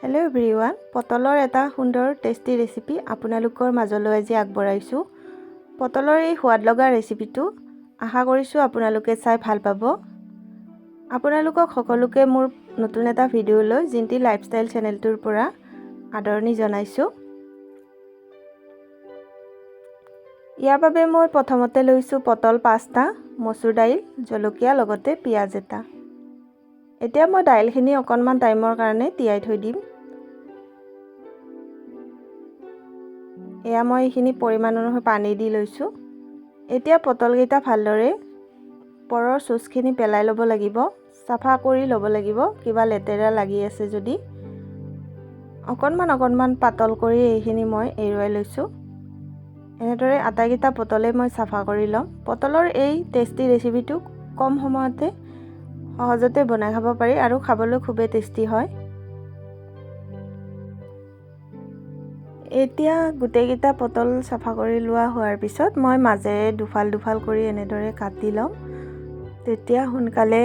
Hello' everyone, পটলৰ এটা সুন্দৰ tasty recipe আপোনালোকৰ মাজলৈ আজি আগবঢ়াইছোঁ। পটলৰ এই সোৱাদ লগা ৰেচিপিটো আশা কৰিছোঁ আপোনালোকে চাই ভাল পাব। আপোনালোকক সকলোকে মোৰ নতুন এটা ভিডিঅ'লৈ জিন্তি লাইফষ্টাইল চেনেলটোৰ পৰা আদৰণি জনাইছোঁ। ইয়াৰ বাবে মই প্ৰথমতে লৈছোঁ পটল 5টা, মচুৰ দাইল, জলকীয়া লগতে পিঁয়াজ এটা। এতিয়া মই দাইলখিনি অকণমান টাইমৰ কাৰণে তিয়াই থৈ দিম। এয়া মই এইখিনি পৰিমাণ অনুসৰি পানী দি লৈছোঁ। এতিয়া পটলকেইটা ভালদৰে ওপৰৰ চুচখিনি পেলাই ল'ব লাগিব, চাফা কৰি ল'ব লাগিব কিবা লেতেৰা লাগি আছে যদি। অকণমান পাতল কৰি এইখিনি মই এৰুৱাই লৈছোঁ। এনেদৰে আটাইকেইটা পটলে মই চাফা কৰি ল'ম। পটলৰ এই টেষ্টি ৰেচিপিটো কম সময়তে সহজতে বনাই খাব পাৰি আৰু খাবলৈ খুবেই টেষ্টি হয়। এতিয়া গোটেইকেইটা পটল চাফা কৰি লোৱা হোৱাৰ পিছত মই মাজেৰে দুফাল কৰি এনেদৰে কাটি ল'ম। তেতিয়া সোনকালে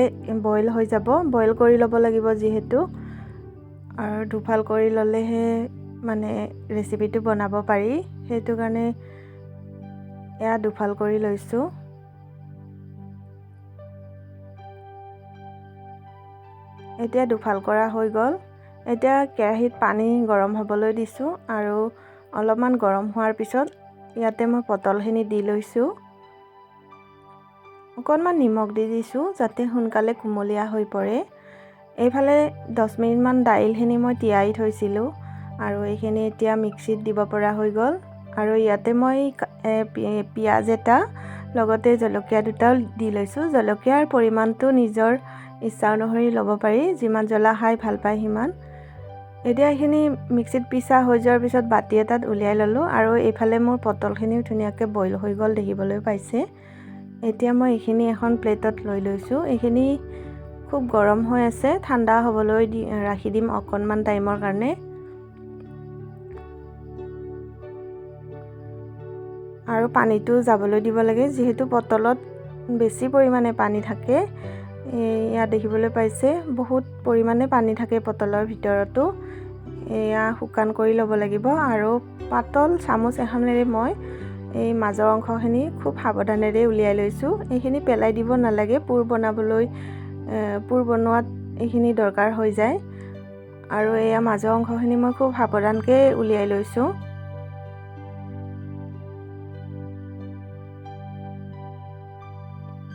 বইল হৈ যাব। বইল কৰি ল'ব লাগিব যিহেতু, আৰু দুফাল কৰি ল'লেহে মানে ৰেচিপিটো বনাব পাৰি। সেইটো কাৰণে এয়া দুফাল কৰি লৈছোঁ। এতিয়া দুফাল কৰা হৈ গ'ল। এতিয়া কেৰাহীত পানী গৰম হ'বলৈ দিছোঁ আৰু অলপমান গৰম হোৱাৰ পিছত ইয়াতে মই পটলখিনি দি লৈছোঁ। অকণমান নিমখ দি দিছোঁ যাতে সোনকালে কুমলীয়া হৈ পৰে। এইফালে 10 মিনিটমান দাইলখিনি মই তিয়াই থৈছিলোঁ আৰু এইখিনি এতিয়া মিক্সিত দিব পৰা হৈ গ'ল। আৰু ইয়াতে মই পিঁয়াজ এটা লগতে জলকীয়া দুটাও দি লৈছোঁ। জলকীয়াৰ পৰিমাণটো নিজৰ ইচ্ছা অনুসৰি ল'ব পাৰি, যিমান জ্বলা খাই ভাল পায় সিমান। এতিয়া এইখিনি মিক্সিত পিছা হৈ যোৱাৰ পিছত বাতি এটাত উলিয়াই ল'লোঁ আৰু এইফালে মোৰ পটলখিনিও ধুনীয়াকৈ বইল হৈ গ'ল, দেখিবলৈ পাইছে। এতিয়া মই এইখিনি এখন প্লেটত লৈ লৈছোঁ। এইখিনি খুব গৰম হৈ আছে, ঠাণ্ডা হ'বলৈ ৰাখি দিম অকণমান টাইমৰ কাৰণে। আৰু পানীটো যাবলৈ দিব লাগে, যিহেতু পটলত বেছি পৰিমাণে পানী থাকে। ইয়াত দেখিবলৈ পাইছে বহুত পৰিমাণে পানী থাকে পটলৰ ভিতৰতো। এয়া শুকান কৰি ল'ব লাগিব আৰু পাতল চামুচ এখনেৰে মই এই মাজৰ অংশখিনি খুব সাৱধানেৰে উলিয়াই লৈছোঁ। এইখিনি পেলাই দিব নালাগে, পুৰ বনোৱাত এইখিনি দৰকাৰ হৈ যায়। আৰু এয়া মাজৰ অংশখিনি মই খুব সাৱধানকৈ উলিয়াই লৈছোঁ।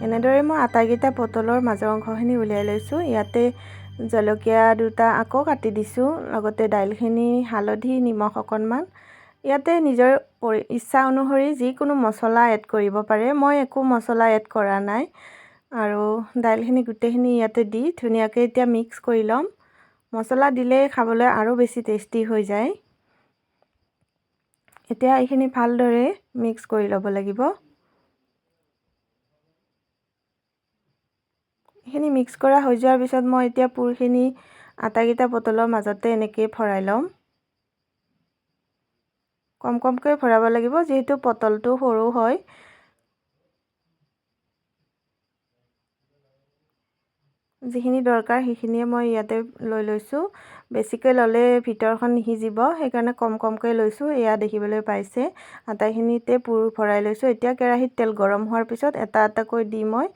এনেদৰে মই আটাইকেইটা পটলৰ মাজৰ অংশখিনি উলিয়াই লৈছোঁ। ইয়াতে জলকীয়া দুটা আকৌ কাটি দিছোঁ, লগতে দাইলখিনি, হালধি, নিমখ অকণমান। ইয়াতে নিজৰ ইচ্ছা অনুসৰি যিকোনো মছলা এড কৰিব পাৰে। মই একো মছলা এড কৰা নাই। আৰু দাইলখিনি গোটেইখিনি ইয়াতে দি ধুনীয়াকৈ এতিয়া মিক্স কৰি ল'ম। মছলা দিলে খাবলৈ আৰু বেছি টেষ্টি হৈ যায়। এতিয়া এইখিনি ভালদৰে মিক্স কৰি ল'ব লাগিব। এইখিনি মিক্স কৰা হৈ যোৱাৰ পিছত মই এতিয়া পুৰখিনি আটাইকেইটা পটলৰ মাজতে এনেকৈ ভৰাই ল'ম। কমকৈ ভৰাব লাগিব, যিহেতু পটলটো সৰু হয়। যিখিনি দৰকাৰ সেইখিনিয়ে মই ইয়াতে লৈ লৈছোঁ। বেছিকৈ ল'লে ভিতৰখন নিসিজিব, সেইকাৰণে কমকৈ লৈছোঁ। এয়া দেখিবলৈ পাইছে আটাইখিনিতে পুৰ ভৰাই লৈছোঁ। এতিয়া কেৰাহীত তেল গৰম হোৱাৰ পিছত এটাকৈ দি মই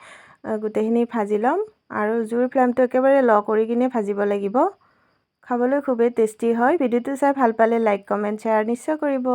গোটেইখিনি ভাজি ল'ম আৰু জুইৰ ফ্লেমটো একেবাৰে ল' কৰি কিনে ভাজিব লাগিব। খাবলৈ খুবেই টেষ্টি হয়। ভিডিঅ'টো চাই ভাল পালে লাইক, কমেণ্ট, শ্বেয়াৰ নিশ্চয় কৰিব।